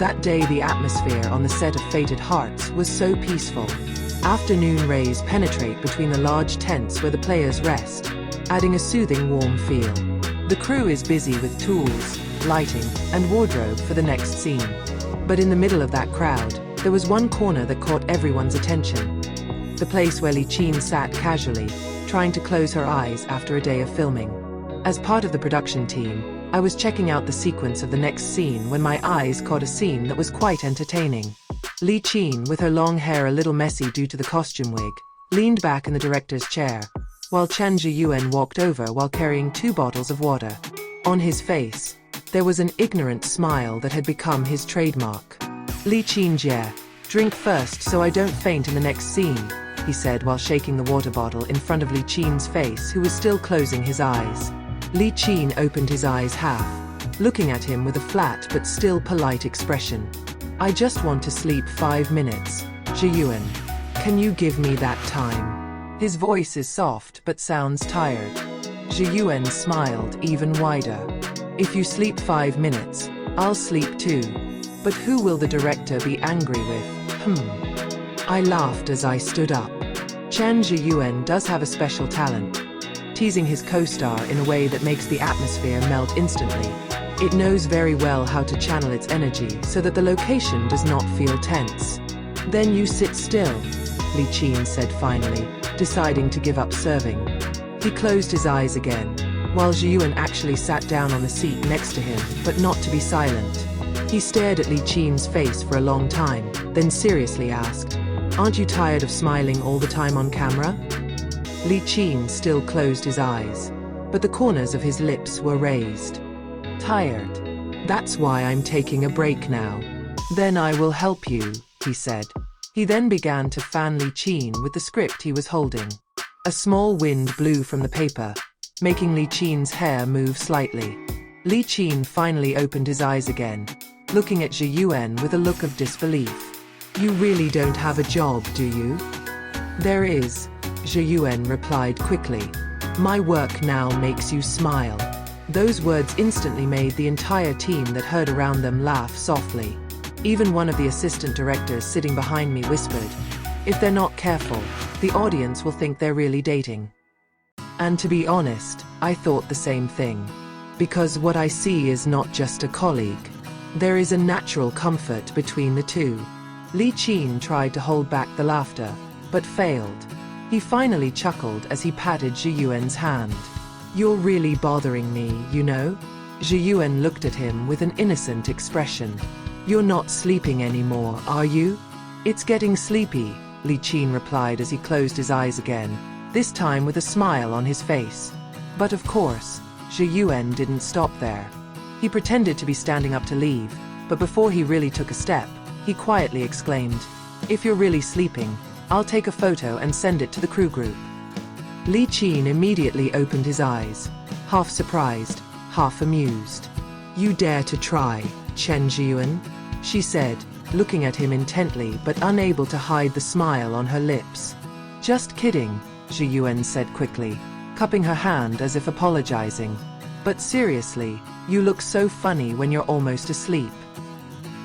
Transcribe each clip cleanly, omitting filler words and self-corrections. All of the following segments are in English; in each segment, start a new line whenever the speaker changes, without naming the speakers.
That day the atmosphere on the set of Fated Hearts was so peaceful. Afternoon rays penetrate between the large tents where the players rest, adding a soothing warm feel. The crew is busy with tools, lighting, and wardrobe for the next scene. But in the middle of that crowd, there was one corner that caught everyone's attention. The place where Li Qin sat casually, trying to close her eyes after a day of filming. As part of the production team, I was checking out the sequence of the next scene when my eyes caught a scene that was quite entertaining. Li Qin, with her long hair a little messy due to the costume wig, leaned back in the director's chair, while Chen Zheyuan walked over while carrying 2 bottles of water. On his face, there was an ignorant smile that had become his trademark. Li Qin Jie, drink first so I don't faint in the next scene, he said while shaking the water bottle in front of Li Qin's face, who was still closing his eyes. Li Qin opened his eyes half, looking at him with a flat but still polite expression. I just want to sleep 5 minutes, Zheyuan. Can you give me that time? His voice is soft but sounds tired. Zheyuan smiled even wider. If you sleep 5 minutes, I'll sleep too. But who will the director be angry with? I laughed as I stood up. Chen Zheyuan does have a special talent, teasing his co-star in a way that makes the atmosphere melt instantly. It knows very well how to channel its energy so that the location does not feel tense. Then you sit still, Li Qin said finally, deciding to give up serving. He closed his eyes again, while Zheyuan actually sat down on the seat next to him, but not to be silent. He stared at Li Qin's face for a long time, then seriously asked, "Aren't you tired of smiling all the time on camera?" Li Qin still closed his eyes, but the corners of his lips were raised. "Tired. That's why I'm taking a break now. Then I will help you," he said. He then began to fan Li Qin with the script he was holding. A small wind blew from the paper, making Li Qin's hair move slightly. Li Qin finally opened his eyes again, looking at Zheyuan with a look of disbelief. "You really don't have a job, do you?" "There is," Zheyuan replied quickly. "My work now makes you smile." Those words instantly made the entire team that heard around them laugh softly. Even one of the assistant directors sitting behind me whispered, "If they're not careful, the audience will think they're really dating." And to be honest, I thought the same thing. Because what I see is not just a colleague. There is a natural comfort between the two. Li Qin tried to hold back the laughter, but failed. He finally chuckled as he patted Zheyuan's hand. "You're really bothering me, you know?" Zheyuan looked at him with an innocent expression. "You're not sleeping anymore, are you?" "It's getting sleepy," Li Qin replied as he closed his eyes again, this time with a smile on his face. But of course, Zheyuan didn't stop there. He pretended to be standing up to leave, but before he really took a step, he quietly exclaimed, "If you're really sleeping, I'll take a photo and send it to the crew group." Li Qin immediately opened his eyes, half surprised, half amused. "You dare to try, Chen Zheyuan?" she said, looking at him intently but unable to hide the smile on her lips. "Just kidding," Zheyuan said quickly, cupping her hand as if apologizing. "But seriously, you look so funny when you're almost asleep."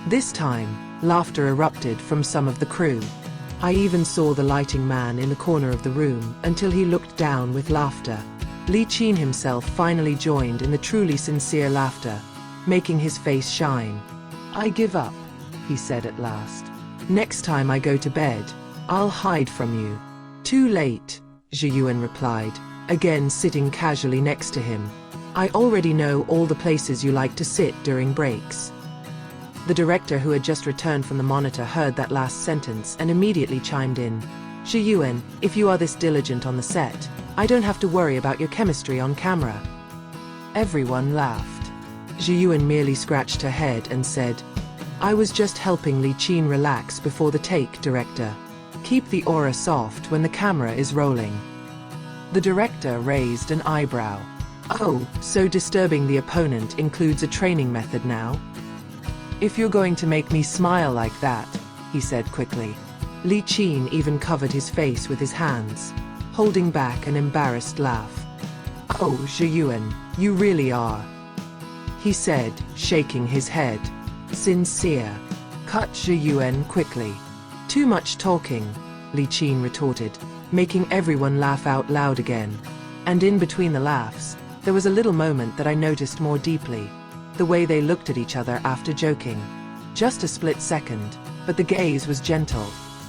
This time, laughter erupted from some of the crew. I even saw the lighting man in the corner of the room until he looked down with laughter. Li Qin himself finally joined in the truly sincere laughter, making his face shine. "I give up," he said at last. "Next time I go to bed, I'll hide from you." "Too late," Zheyuan replied, again sitting casually next to him. "I already know all the places you like to sit during breaks." The director, who had just returned from the monitor, heard that last sentence and immediately chimed in. "Zheyuan, if you are this diligent on the set, I don't have to worry about your chemistry on camera." Everyone laughed. Zheyuan merely scratched her head and said, "I was just helping Li Qin relax before the take, director. Keep the aura soft when the camera is rolling." The director raised an eyebrow. "Oh, so disturbing the opponent includes a training method now?" "If you're going to make me smile like that," he said quickly. Li Qin even covered his face with his hands, holding back an embarrassed laugh. "Oh, Zheyuan, you really are," he said, shaking his head. "Sincere." cut Zheyuan quickly. Too much talking, Li Qin retorted, making everyone laugh out loud again. And in between the laughs, there was a little moment that I noticed more deeply. The way they looked at each other after joking. Just a split second, but the gaze was gentle,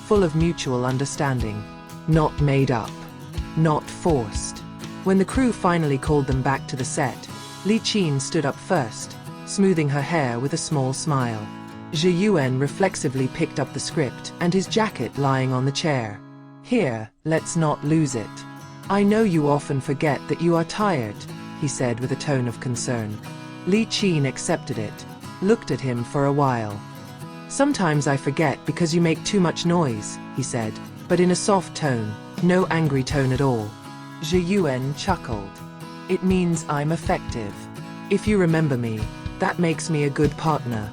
full of mutual understanding. Not made up. Not forced. When the crew finally called them back to the set, Li Qin stood up first, smoothing her hair with a small smile. Zheyuan reflexively picked up the script and his jacket lying on the chair. Here, let's not lose it. I know you often forget that you are tired, he said with a tone of concern. Li Qin accepted it, looked at him for a while. Sometimes I forget because you make too much noise, he said, but in a soft tone, no angry tone at all. Zheyuan chuckled. It means I'm effective. If you remember me, that makes me a good partner.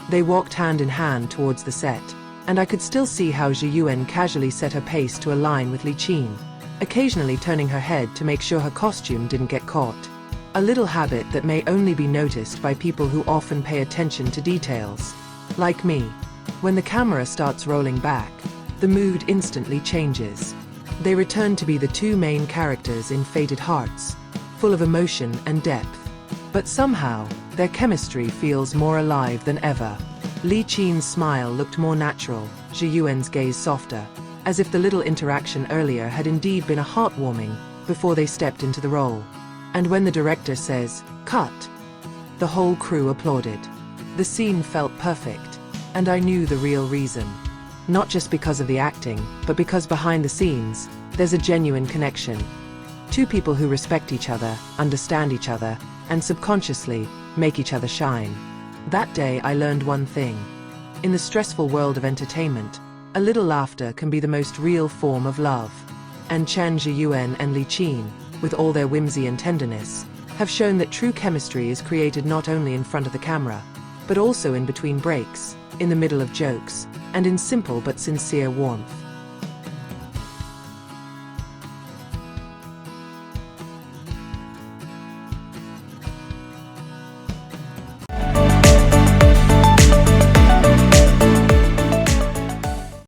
They walked hand in hand towards the set, and I could still see how Zheyuan casually set her pace to align with Li Qin, occasionally turning her head to make sure her costume didn't get caught. A little habit that may only be noticed by people who often pay attention to details. Like me. When the camera starts rolling back, the mood instantly changes. They return to be the two main characters in Fated Hearts, full of emotion and depth. But somehow, their chemistry feels more alive than ever. Li Qin's smile looked more natural, Zheyuan's gaze softer, as if the little interaction earlier had indeed been a heartwarming before they stepped into the role. And when the director says, "Cut," the whole crew applauded. The scene felt perfect, and I knew the real reason. Not just because of the acting, but because behind the scenes, there's a genuine connection. Two people who respect each other, understand each other, and subconsciously make each other shine. That day I learned one thing. In the stressful world of entertainment, a little laughter can be the most real form of love. And Chen Zheyuan and Li Qin, with all their whimsy and tenderness, have shown that true chemistry is created not only in front of the camera, but also in between breaks, in the middle of jokes, and in simple but sincere warmth.